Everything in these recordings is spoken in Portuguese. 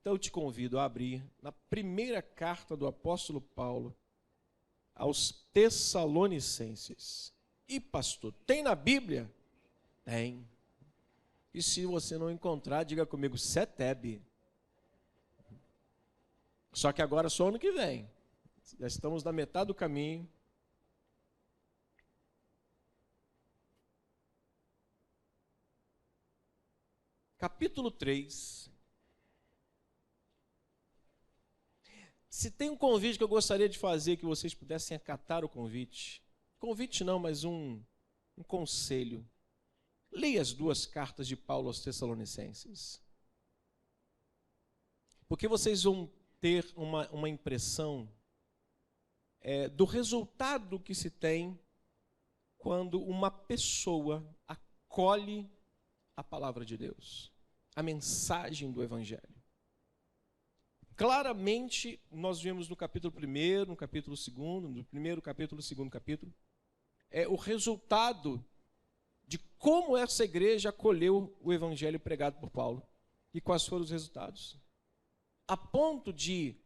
Então eu te convido a abrir na primeira carta do apóstolo Paulo aos Tessalonicenses. E pastor, tem na Bíblia? Tem. E se você não encontrar, diga comigo, Seteb. Só que agora só ano que vem. Já estamos na metade do caminho. Capítulo 3. Se tem um convite que eu gostaria de fazer, que vocês pudessem acatar o convite. Convite não, mas um conselho. Leia as 2 cartas de Paulo aos Tessalonicenses. Porque vocês vão ter uma impressão do resultado que se tem quando uma pessoa acolhe a palavra de Deus, a mensagem do Evangelho. Claramente, nós vemos no capítulo 1, no capítulo 2, no primeiro capítulo, no segundo capítulo, o resultado de como essa igreja acolheu o Evangelho pregado por Paulo e quais foram os resultados. A ponto de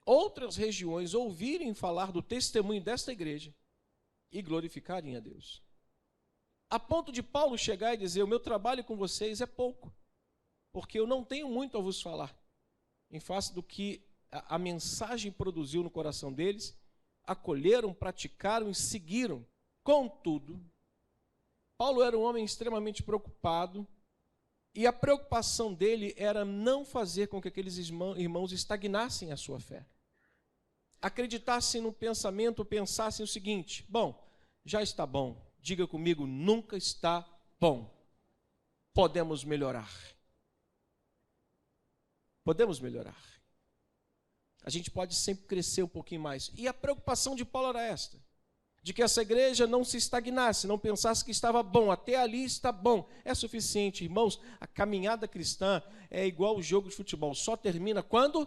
outras regiões ouvirem falar do testemunho desta igreja e glorificarem a Deus. A ponto de Paulo chegar e dizer, o meu trabalho com vocês é pouco, porque eu não tenho muito a vos falar, em face do que a mensagem produziu no coração deles, acolheram, praticaram e seguiram. Contudo, Paulo era um homem extremamente preocupado, e a preocupação dele era não fazer com que aqueles irmãos estagnassem a sua fé. Acreditassem no pensamento, pensassem o seguinte, bom, já está bom, diga comigo, nunca está bom. Podemos melhorar. Podemos melhorar. A gente pode sempre crescer um pouquinho mais. E a preocupação de Paulo era esta, de que essa igreja não se estagnasse, não pensasse que estava bom, até ali está bom, é suficiente. Irmãos, a caminhada cristã é igual o jogo de futebol, só termina quando?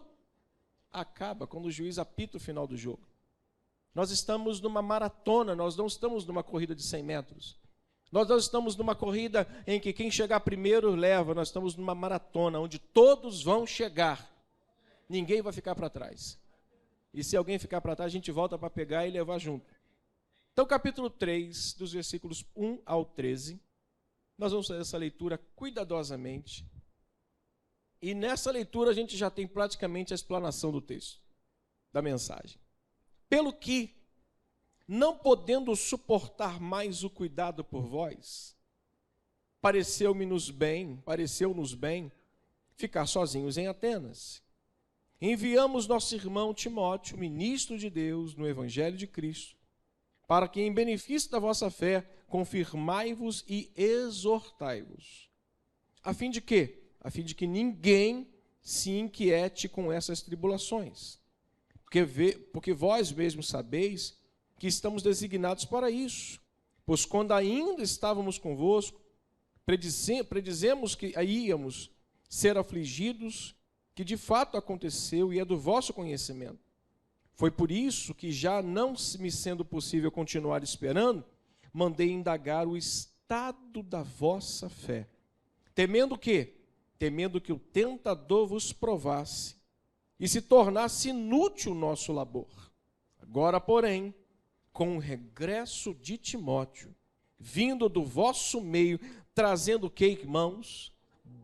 Acaba, quando o juiz apita o final do jogo. Nós estamos numa maratona, nós não estamos numa corrida de 100 metros. Nós não estamos numa corrida em que quem chegar primeiro leva, nós estamos numa maratona, onde todos vão chegar. Ninguém vai ficar para trás. E se alguém ficar para trás, a gente volta para pegar e levar junto. Então, capítulo 3, dos versículos 1 ao 13, nós vamos fazer essa leitura cuidadosamente. E nessa leitura a gente já tem praticamente a explanação do texto, da mensagem. Pelo que, não podendo suportar mais o cuidado por vós, pareceu-nos bem ficar sozinhos em Atenas. Enviamos nosso irmão Timóteo, ministro de Deus no Evangelho de Cristo, para que, em benefício da vossa fé, confirmai-vos e exortai-vos. A fim de quê? A fim de que ninguém se inquiete com essas tribulações. Porque vós mesmos sabeis que estamos designados para isso. Pois quando ainda estávamos convosco, predizemos que íamos ser afligidos, que de fato aconteceu e é do vosso conhecimento. Foi por isso que, já não me sendo possível continuar esperando, mandei indagar o estado da vossa fé. Temendo o quê? Temendo que o tentador vos provasse e se tornasse inútil o nosso labor. Agora, porém, com o regresso de Timóteo, vindo do vosso meio, trazendo o quê, irmãos?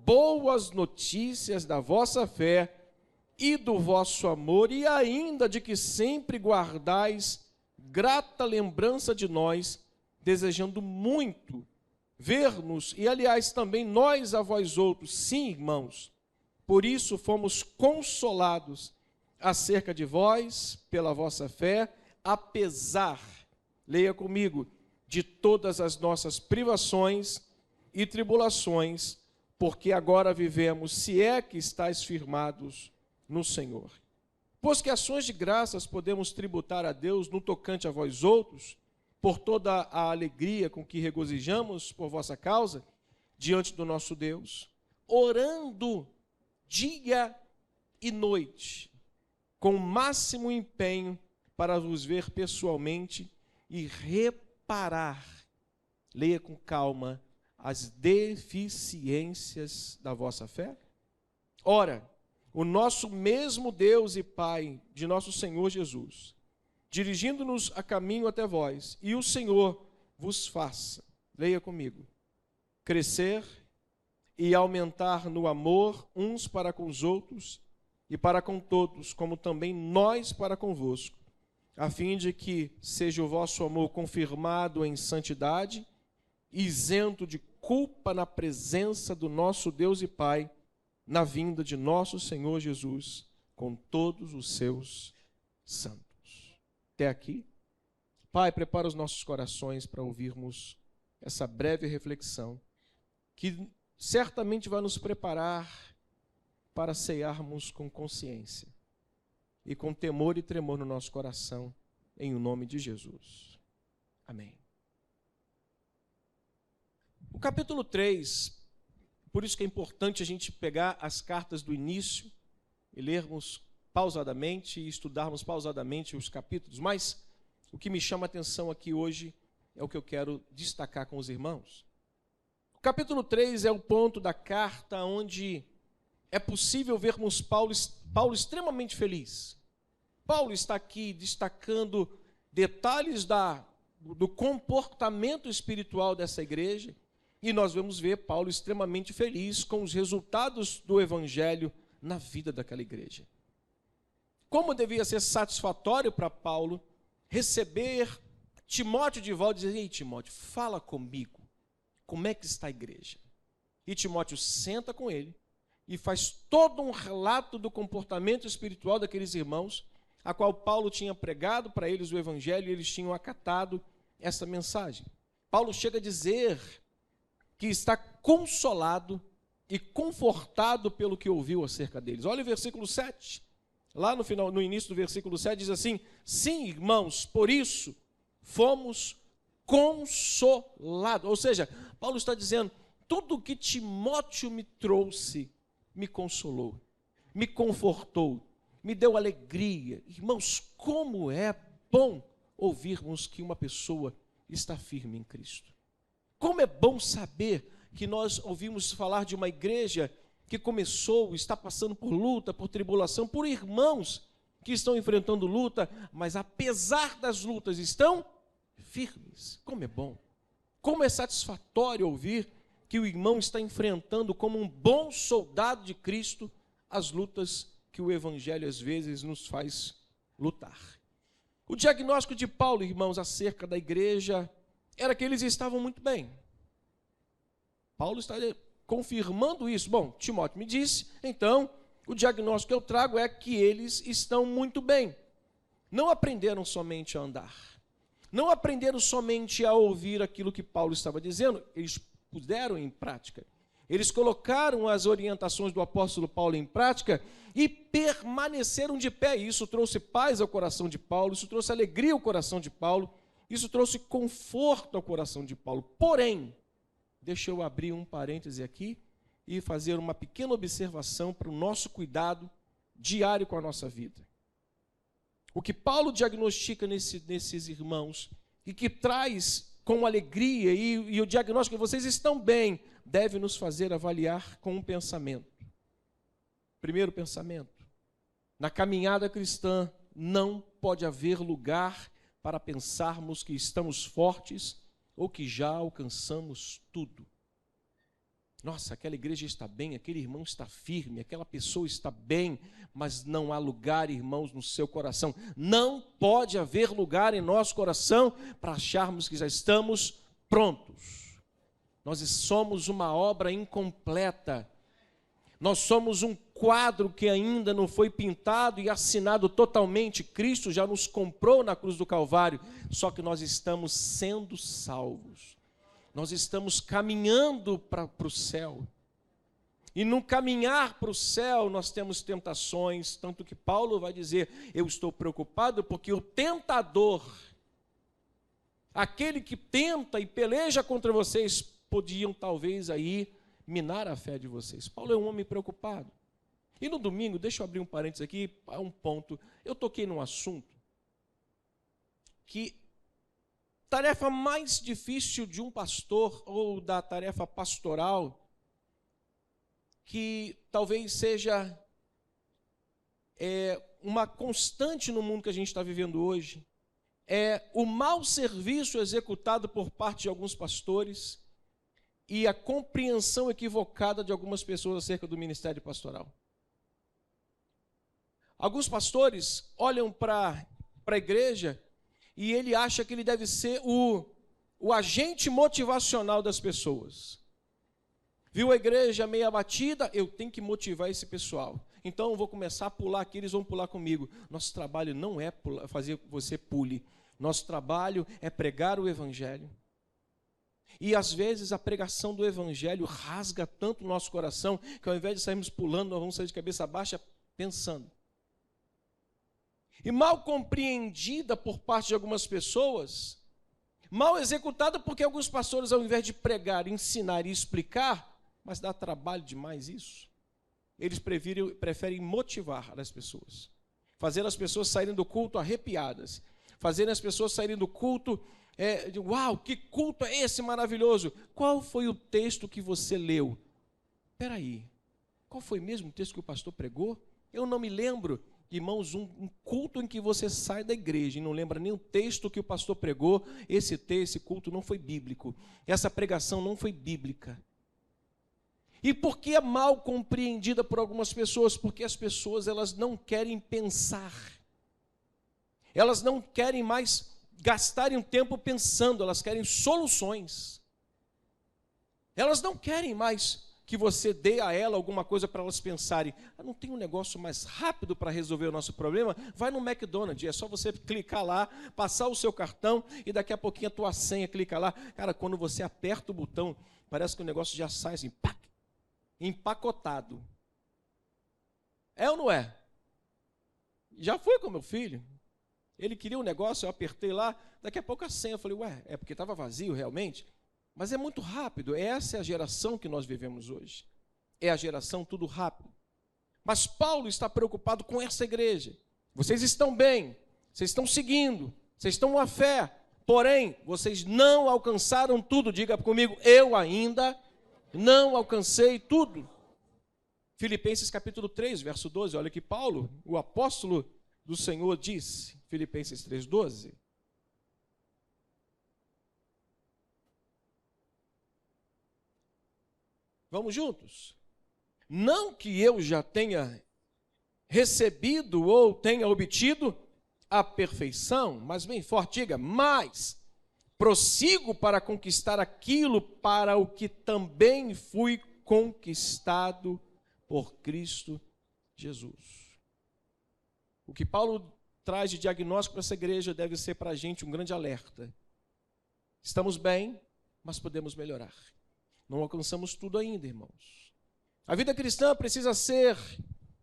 Boas notícias da vossa fé e do vosso amor, e ainda de que sempre guardais grata lembrança de nós, desejando muito ver-nos, e aliás também nós a vós outros, sim, irmãos, por isso fomos consolados acerca de vós, pela vossa fé, apesar, leia comigo, de todas as nossas privações e tribulações, porque agora vivemos, se é que estáis firmados no Senhor. Pois que ações de graças podemos tributar a Deus no tocante a vós outros, por toda a alegria com que regozijamos por vossa causa, diante do nosso Deus, orando dia e noite, com o máximo empenho para vos ver pessoalmente e reparar, leia com calma, as deficiências da vossa fé. Ora, o nosso mesmo Deus e Pai de nosso Senhor Jesus, dirigindo-nos a caminho até vós, e o Senhor vos faça, leia comigo, crescer e aumentar no amor uns para com os outros e para com todos, como também nós para convosco, a fim de que seja o vosso amor confirmado em santidade, isento de culpa na presença do nosso Deus e Pai, na vinda de nosso Senhor Jesus, com todos os seus santos. Até aqui. Pai, prepara os nossos corações para ouvirmos essa breve reflexão, que certamente vai nos preparar para cearmos com consciência e com temor e tremor no nosso coração, em o nome de Jesus. Amém. O capítulo 3, por isso que é importante a gente pegar as cartas do início e lermos pausadamente e estudarmos pausadamente os capítulos, mas o que me chama a atenção aqui hoje é o que eu quero destacar com os irmãos. O capítulo 3 é o ponto da carta onde é possível vermos Paulo extremamente feliz. Paulo está aqui destacando detalhes do comportamento espiritual dessa igreja, e nós vamos ver Paulo extremamente feliz com os resultados do evangelho na vida daquela igreja. Como devia ser satisfatório para Paulo receber Timóteo de volta e dizer: ei, Timóteo, fala comigo, como é que está a igreja? E Timóteo senta com ele e faz todo um relato do comportamento espiritual daqueles irmãos, a qual Paulo tinha pregado para eles o evangelho, e eles tinham acatado essa mensagem. Paulo chega a dizer que está consolado e confortado pelo que ouviu acerca deles. Olha o versículo 7. Lá no final, no início do versículo 7 diz assim: sim, irmãos, por isso fomos consolados. Ou seja, Paulo está dizendo, tudo que Timóteo me trouxe me consolou, me confortou, me deu alegria. Irmãos, como é bom ouvirmos que uma pessoa está firme em Cristo. Como é bom saber que nós ouvimos falar de uma igreja que começou, está passando por luta, por tribulação, por irmãos que estão enfrentando luta, mas apesar das lutas estão firmes. Como é bom, como é satisfatório ouvir que o irmão está enfrentando como um bom soldado de Cristo as lutas que o evangelho às vezes nos faz lutar. O diagnóstico de Paulo, irmãos, acerca da igreja era que eles estavam muito bem. Paulo está confirmando isso. Bom, Timóteo me disse, então o diagnóstico que eu trago é que eles estão muito bem. Não aprenderam somente a andar, não aprenderam somente a ouvir aquilo que Paulo estava dizendo, eles puseram em prática. Eles colocaram as orientações do apóstolo Paulo em prática e permaneceram de pé. E isso trouxe paz ao coração de Paulo, isso trouxe alegria ao coração de Paulo, isso trouxe conforto ao coração de Paulo. Porém, deixa eu abrir um parêntese aqui e fazer uma pequena observação para o nosso cuidado diário com a nossa vida. O que Paulo diagnostica nesses irmãos e que traz com alegria e o diagnóstico que vocês estão bem, deve nos fazer avaliar com um pensamento. Primeiro pensamento: na caminhada cristã não pode haver lugar para pensarmos que estamos fortes ou que já alcançamos tudo. Nossa, aquela igreja está bem, aquele irmão está firme, aquela pessoa está bem, mas não há lugar, irmãos, no seu coração. Não pode haver lugar em nosso coração para acharmos que já estamos prontos. Nós somos uma obra incompleta. Nós somos um quadro que ainda não foi pintado e assinado totalmente. Cristo já nos comprou na cruz do Calvário, só que nós estamos sendo salvos. Nós estamos caminhando para o céu. E no caminhar para o céu nós temos tentações, tanto que Paulo vai dizer, eu estou preocupado porque o tentador, aquele que tenta e peleja contra vocês, podiam talvez aí minar a fé de vocês. Paulo é um homem preocupado. E no domingo, deixa eu abrir um parênteses aqui, um ponto, eu toquei num assunto que tarefa mais difícil de um pastor ou da tarefa pastoral, que talvez seja uma constante no mundo que a gente está vivendo hoje, é o mau serviço executado por parte de alguns pastores e a compreensão equivocada de algumas pessoas acerca do ministério pastoral. Alguns pastores olham para a igreja e ele acha que ele deve ser o agente motivacional das pessoas. Viu a igreja meio abatida? Eu tenho que motivar esse pessoal. Então eu vou começar a pular aqui, eles vão pular comigo. Nosso trabalho não é fazer você pule. Nosso trabalho é pregar o evangelho. E às vezes a pregação do evangelho rasga tanto o nosso coração que ao invés de sairmos pulando, nós vamos sair de cabeça baixa pensando. E mal compreendida por parte de algumas pessoas, mal executada porque alguns pastores, ao invés de pregar, ensinar e explicar, mas dá trabalho demais isso, eles preferem motivar as pessoas, fazer as pessoas saírem do culto arrepiadas, fazer as pessoas saírem do culto, uau, que culto é esse maravilhoso? Qual foi o texto que você leu? Espera aí, qual foi mesmo o texto que o pastor pregou? Eu não me lembro. Irmãos, um culto em que você sai da igreja e não lembra nem o texto que o pastor pregou, esse culto não foi bíblico, essa pregação não foi bíblica. E por que é mal compreendida por algumas pessoas? Porque as pessoas, elas não querem pensar, elas não querem mais gastarem um tempo pensando, elas querem soluções, elas não querem mais que você dê a ela alguma coisa para elas pensarem. Não tem um negócio mais rápido para resolver o nosso problema? Vai no McDonald's, é só você clicar lá, passar o seu cartão e daqui a pouquinho a tua senha, clica lá. Cara, quando você aperta o botão, parece que o negócio já sai assim, empacotado. É ou não é? Já foi com meu filho. Ele queria um negócio, eu apertei lá, daqui a pouco a senha, eu falei, é porque estava vazio realmente? Mas é muito rápido, essa é a geração que nós vivemos hoje. É a geração tudo rápido. Mas Paulo está preocupado com essa igreja. Vocês estão bem, vocês estão seguindo, vocês estão com a fé, porém, vocês não alcançaram tudo. Diga comigo, eu ainda não alcancei tudo. Filipenses capítulo 3, verso 12, olha que Paulo, o apóstolo do Senhor, disse, Filipenses 3:12. Vamos juntos? Não que eu já tenha recebido ou tenha obtido a perfeição, mas bem forte, diga, mas prossigo para conquistar aquilo para o que também fui conquistado por Cristo Jesus. O que Paulo traz de diagnóstico para essa igreja deve ser para a gente um grande alerta. Estamos bem, mas podemos melhorar. Não alcançamos tudo ainda, irmãos. A vida cristã precisa ser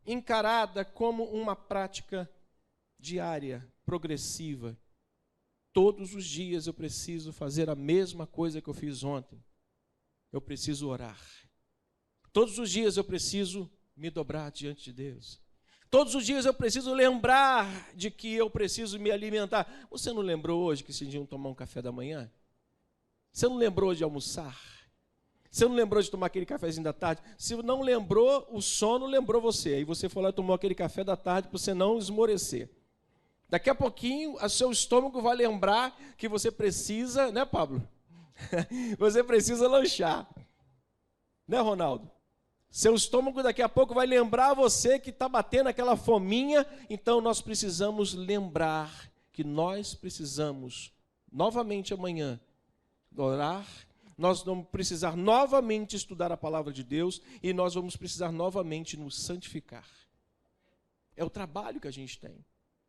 encarada como uma prática diária, progressiva. Todos os dias eu preciso fazer a mesma coisa que eu fiz ontem. Eu preciso orar. Todos os dias eu preciso me dobrar diante de Deus. Todos os dias eu preciso lembrar de que eu preciso me alimentar. Você não lembrou hoje que vocês iam tomar um café da manhã? Você não lembrou de almoçar? Você não lembrou de tomar aquele cafezinho da tarde? Se não lembrou, o sono lembrou você. Aí você foi lá e tomou aquele café da tarde para você não esmorecer. Daqui a pouquinho, o seu estômago vai lembrar que você precisa, né, Pablo? Você precisa lanchar. Né, Ronaldo? Seu estômago daqui a pouco vai lembrar você que está batendo aquela fominha. Então nós precisamos lembrar que nós precisamos, novamente amanhã, orar. Nós vamos precisar novamente estudar a palavra de Deus e nós vamos precisar novamente nos santificar. É o trabalho que a gente tem.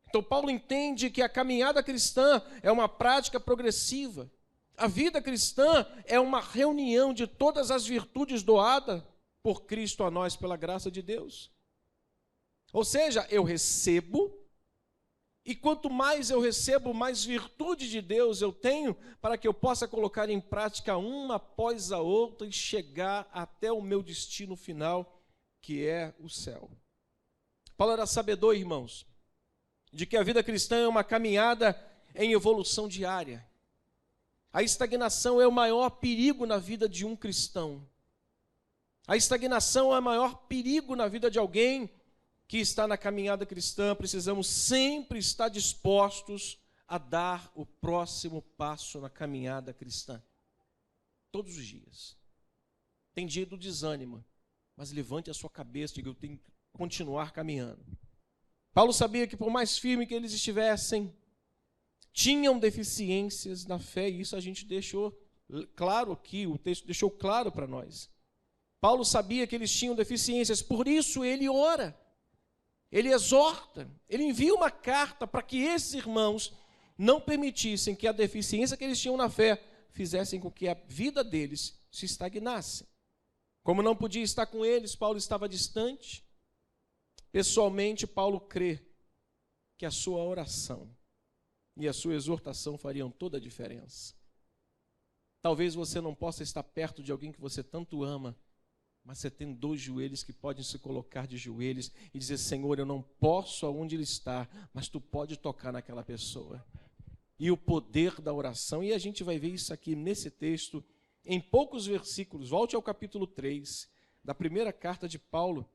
Então Paulo entende que a caminhada cristã é uma prática progressiva. A vida cristã é uma reunião de todas as virtudes doadas por Cristo a nós pela graça de Deus. Ou seja, eu recebo, e quanto mais eu recebo, mais virtude de Deus eu tenho para que eu possa colocar em prática uma após a outra e chegar até o meu destino final, que é o céu. Paulo era sabedor, irmãos, de que a vida cristã é uma caminhada em evolução diária. A estagnação é o maior perigo na vida de um cristão. A estagnação é o maior perigo na vida de alguém que está na caminhada cristã, precisamos sempre estar dispostos a dar o próximo passo na caminhada cristã. Todos os dias. Tem dia do desânimo, mas levante a sua cabeça e diga, eu tenho que continuar caminhando. Paulo sabia que por mais firme que eles estivessem, tinham deficiências na fé, e isso a gente deixou claro aqui, o texto deixou claro para nós. Paulo sabia que eles tinham deficiências, por isso ele ora, ele exorta, ele envia uma carta para que esses irmãos não permitissem que a deficiência que eles tinham na fé fizessem com que a vida deles se estagnasse. Como não podia estar com eles, Paulo estava distante. Pessoalmente, Paulo crê que a sua oração e a sua exortação fariam toda a diferença. Talvez você não possa estar perto de alguém que você tanto ama, mas você tem 2 joelhos que podem se colocar de joelhos e dizer, Senhor, eu não posso aonde ele está, mas tu pode tocar naquela pessoa. E o poder da oração, e a gente vai ver isso aqui nesse texto, em poucos versículos. Volte ao capítulo 3, da primeira carta de Paulo.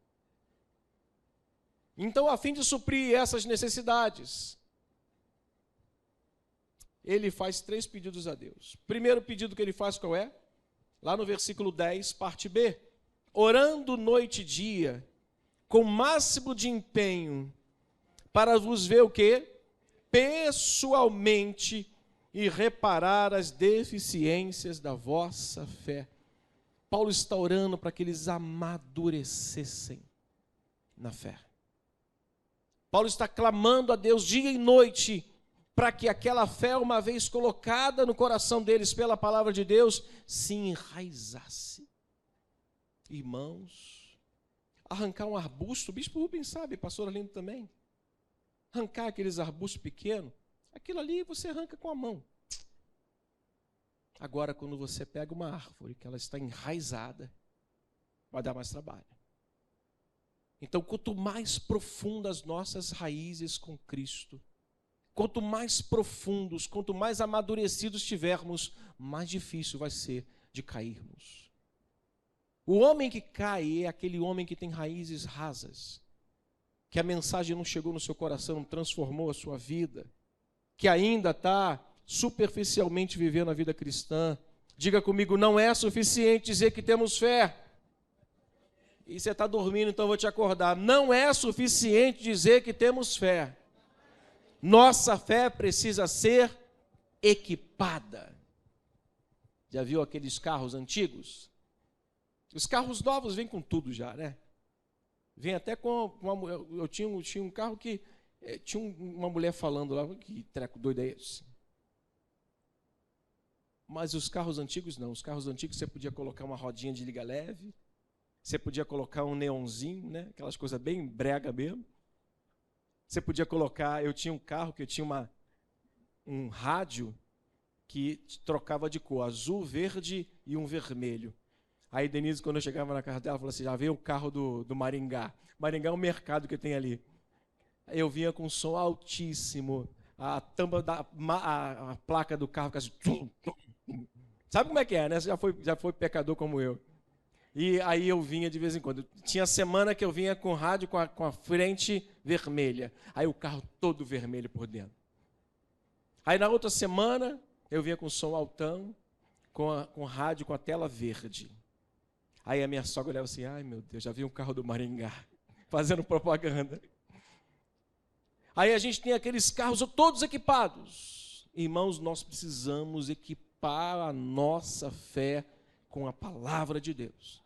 Então, a fim de suprir essas necessidades, ele faz 3 pedidos a Deus. O primeiro pedido que ele faz qual é? Lá no versículo 10, parte B. Orando noite e dia, com o máximo de empenho, para vos ver o quê? Pessoalmente, e reparar as deficiências da vossa fé. Paulo está orando para que eles amadurecessem na fé. Paulo está clamando a Deus dia e noite, para que aquela fé, uma vez colocada no coração deles pela palavra de Deus, se enraizasse. Irmãos, arrancar um arbusto, o bispo Rubens sabe, pastor Arlindo também, arrancar aqueles arbustos pequenos, aquilo ali você arranca com a mão. Agora, quando você pega uma árvore, que ela está enraizada, vai dar mais trabalho. Então, quanto mais profundas as nossas raízes com Cristo, quanto mais profundos, quanto mais amadurecidos tivermos, mais difícil vai ser de cairmos. O homem que cai é aquele homem que tem raízes rasas, que a mensagem não chegou no seu coração, não transformou a sua vida, que ainda está superficialmente vivendo a vida cristã. Diga comigo, não é suficiente dizer que temos fé. E você está dormindo, então eu vou te acordar. Não é suficiente dizer que temos fé. Nossa fé precisa ser equipada. Já viu aqueles carros antigos? Os carros novos vêm com tudo já, né? Vem até com uma... Eu tinha um carro que tinha uma mulher falando lá, que treco doido é esse? Mas os carros antigos não. Os carros antigos você podia colocar uma rodinha de liga leve, você podia colocar um neonzinho, né? Aquelas coisas bem brega mesmo. Você podia colocar... Eu tinha um carro que tinha um rádio que trocava de cor, azul, verde e um vermelho. Aí Denise, quando eu chegava na casa dela, falou assim, já veio o carro do Maringá. Maringá é um mercado que tem ali. Eu vinha com um som altíssimo, a tampa a placa do carro, assim, sabe como é que é, né? Você já foi pecador como eu. E aí eu vinha de vez em quando. Tinha semana que eu vinha com rádio com a frente vermelha. Aí o carro todo vermelho por dentro. Aí na outra semana eu vinha com som altão, com rádio com a tela verde. Aí a minha sogra olhava assim, ai meu Deus, já vi um carro do Maringá, fazendo propaganda. Aí a gente tem aqueles carros todos equipados. Irmãos, nós precisamos equipar a nossa fé com a palavra de Deus.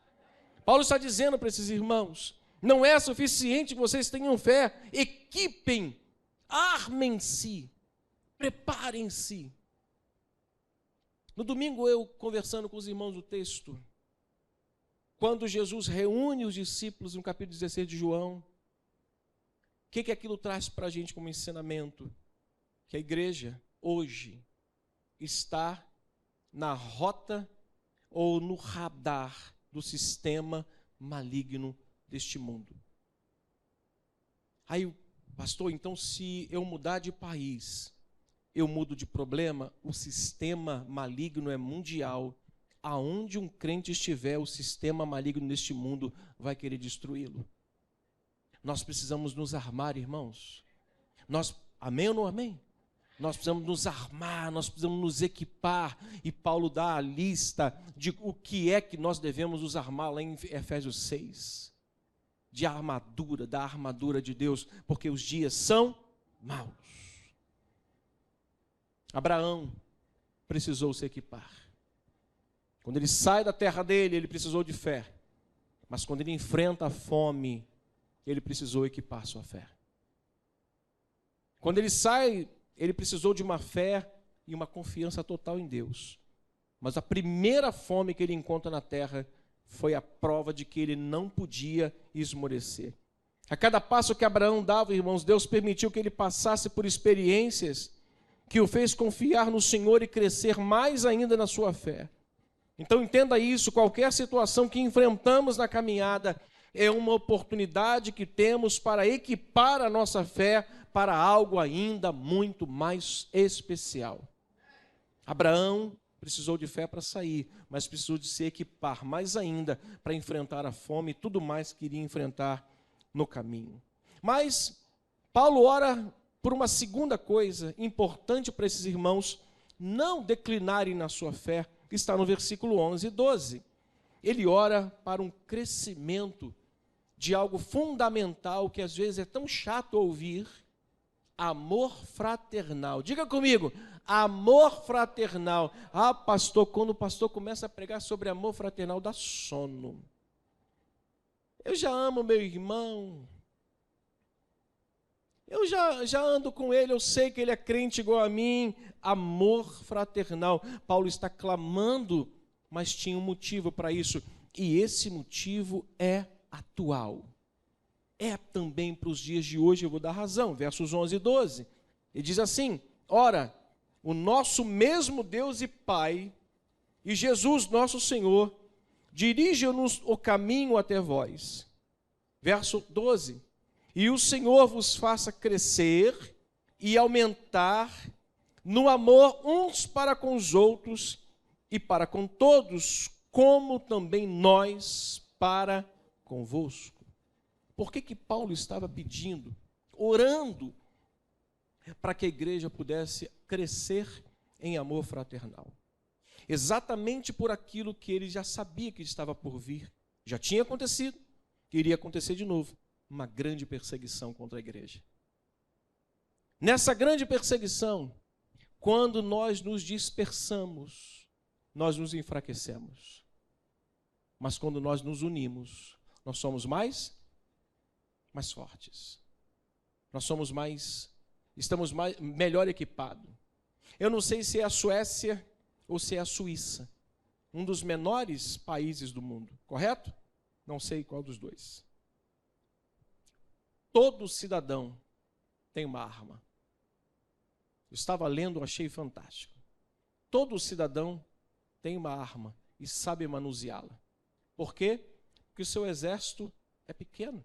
Paulo está dizendo para esses irmãos, não é suficiente que vocês tenham fé, equipem, armem-se, preparem-se. No domingo eu, conversando com os irmãos do texto, quando Jesus reúne os discípulos no capítulo 16 de João, o que aquilo traz para a gente como ensinamento? Que a igreja, hoje, está na rota ou no radar do sistema maligno deste mundo. Aí, pastor, então se eu mudar de país, eu mudo de problema? O sistema maligno é mundial. Aonde um crente estiver, o sistema maligno neste mundo vai querer destruí-lo. Nós precisamos nos armar, irmãos. Amém ou não amém? Nós precisamos nos armar, nós precisamos nos equipar. E Paulo dá a lista de o que é que nós devemos nos armar lá em Efésios 6. Da armadura de Deus, porque os dias são maus. Abraão precisou se equipar. Quando ele sai da terra dele, ele precisou de fé. Mas quando ele enfrenta a fome, ele precisou equipar sua fé. Quando ele sai, ele precisou de uma fé e uma confiança total em Deus. Mas a primeira fome que ele encontra na terra foi a prova de que ele não podia esmorecer. A cada passo que Abraão dava, irmãos, Deus permitiu que ele passasse por experiências que o fez confiar no Senhor e crescer mais ainda na sua fé. Então entenda isso, qualquer situação que enfrentamos na caminhada é uma oportunidade que temos para equipar a nossa fé para algo ainda muito mais especial. Abraão precisou de fé para sair, mas precisou de se equipar mais ainda para enfrentar a fome e tudo mais que iria enfrentar no caminho. Mas Paulo ora por uma segunda coisa importante para esses irmãos não declinarem na sua fé, que está no versículo 11 e 12. Ele ora para um crescimento de algo fundamental que às vezes é tão chato ouvir: amor fraternal. Diga comigo, amor fraternal. Ah, pastor, quando o pastor começa a pregar sobre amor fraternal, dá sono. Eu já amo meu irmão. Eu já ando com ele, eu sei que ele é crente igual a mim. Amor fraternal. Paulo está clamando, mas tinha um motivo para isso. E esse motivo é atual. É também para os dias de hoje, eu vou dar razão. Versos 11 e 12. Ele diz assim: ora, o nosso mesmo Deus e Pai, e Jesus nosso Senhor, dirige-nos o caminho até vós. Verso 12. E o Senhor vos faça crescer e aumentar no amor uns para com os outros e para com todos, como também nós para convosco. Por que Paulo estava pedindo, orando, para que a igreja pudesse crescer em amor fraternal? Exatamente por aquilo que ele já sabia que estava por vir. Já tinha acontecido, que iria acontecer de novo. Uma grande perseguição contra a igreja. Nessa grande perseguição, quando nós nos dispersamos, nós nos enfraquecemos. Mas quando nós nos unimos, nós somos mais fortes. Nós somos estamos melhor equipados. Eu não sei se é a Suécia ou se é a Suíça, um dos menores países do mundo, correto? Não sei qual dos dois. Todo cidadão tem uma arma. Eu estava lendo, achei fantástico. Todo cidadão tem uma arma e sabe manuseá-la. Por quê? Porque o seu exército é pequeno.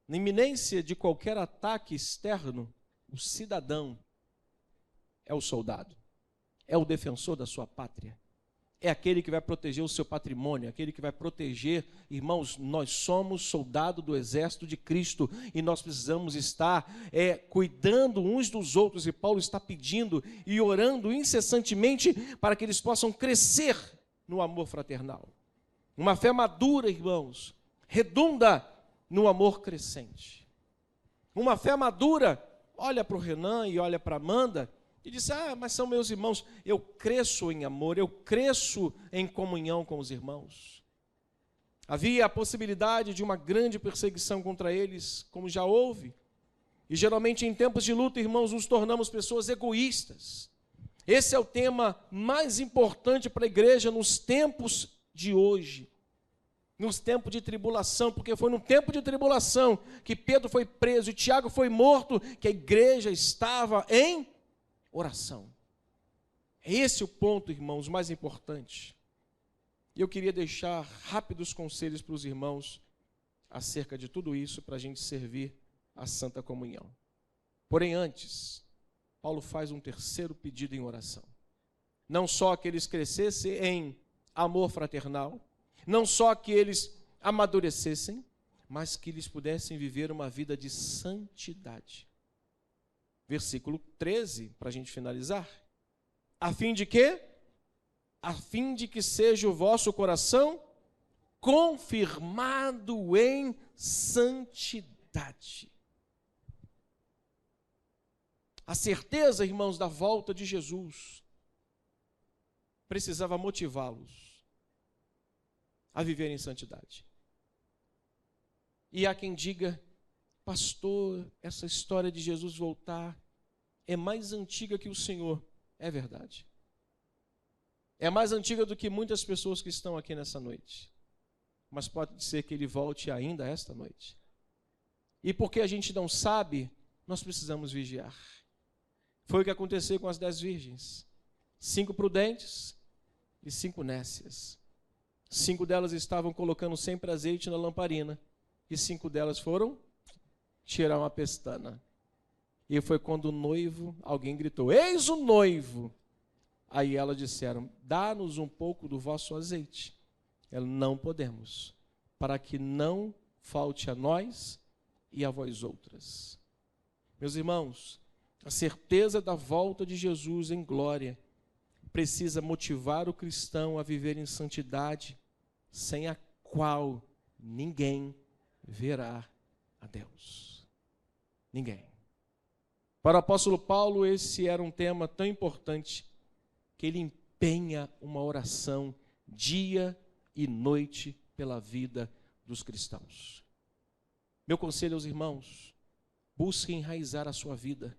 Na iminência de qualquer ataque externo, o cidadão é o soldado, é o defensor da sua pátria, é aquele que vai proteger o seu patrimônio, aquele que vai proteger. Irmãos, nós somos soldados do exército de Cristo e nós precisamos estar cuidando uns dos outros, e Paulo está pedindo e orando incessantemente para que eles possam crescer no amor fraternal. Uma fé madura, irmãos, redunda no amor crescente. Uma fé madura olha para o Renan e olha para a Amanda e diz: mas são meus irmãos. Eu cresço em amor, eu cresço em comunhão com os irmãos. Havia a possibilidade de uma grande perseguição contra eles, como já houve. E geralmente em tempos de luta, irmãos, nos tornamos pessoas egoístas. Esse é o tema mais importante para a igreja nos tempos de hoje. Nos tempos de tribulação, porque foi no tempo de tribulação que Pedro foi preso e Tiago foi morto, que a igreja estava em oração. É esse o ponto, irmãos, mais importante. E eu queria deixar rápidos conselhos para os irmãos acerca de tudo isso, para a gente servir a Santa Comunhão. Porém, antes, Paulo faz um terceiro pedido em oração. Não só que eles crescessem em amor fraternal, não só que eles amadurecessem, mas que eles pudessem viver uma vida de santidade. Versículo 13, para a gente finalizar. A fim de quê? A fim de que seja o vosso coração confirmado em santidade. A certeza, irmãos, da volta de Jesus precisava motivá-los a viver em santidade. E há quem diga, pastor, essa história de Jesus voltar é mais antiga que o Senhor. É verdade. É mais antiga do que muitas pessoas que estão aqui nessa noite. Mas pode ser que ele volte ainda esta noite. E porque a gente não sabe, nós precisamos vigiar. Foi o que aconteceu com as 10 virgens. 5 prudentes e 5 nécias. 5 delas estavam colocando sempre azeite na lamparina. E 5 delas foram tirar uma pestana. E foi quando o noivo, alguém gritou, eis o noivo. Aí elas disseram, dá-nos um pouco do vosso azeite. Ela, não podemos, para que não falte a nós e a vós outras. Meus irmãos, a certeza da volta de Jesus em glória precisa motivar o cristão a viver em santidade, sem a qual ninguém verá a Deus. Ninguém. Para o apóstolo Paulo, esse era um tema tão importante que ele empenha uma oração dia e noite pela vida dos cristãos. Meu conselho aos irmãos, busquem enraizar a sua vida,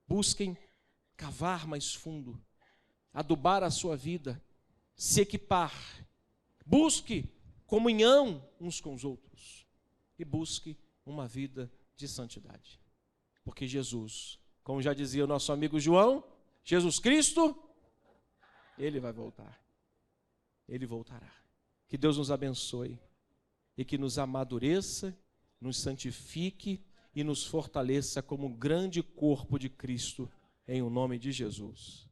busquem cavar mais fundo, adubar a sua vida, se equipar, busque comunhão uns com os outros e busque uma vida de santidade. Porque Jesus, como já dizia o nosso amigo João, Jesus Cristo, ele vai voltar. Ele voltará. Que Deus nos abençoe e que nos amadureça, nos santifique e nos fortaleça como um grande corpo de Cristo, em o nome de Jesus.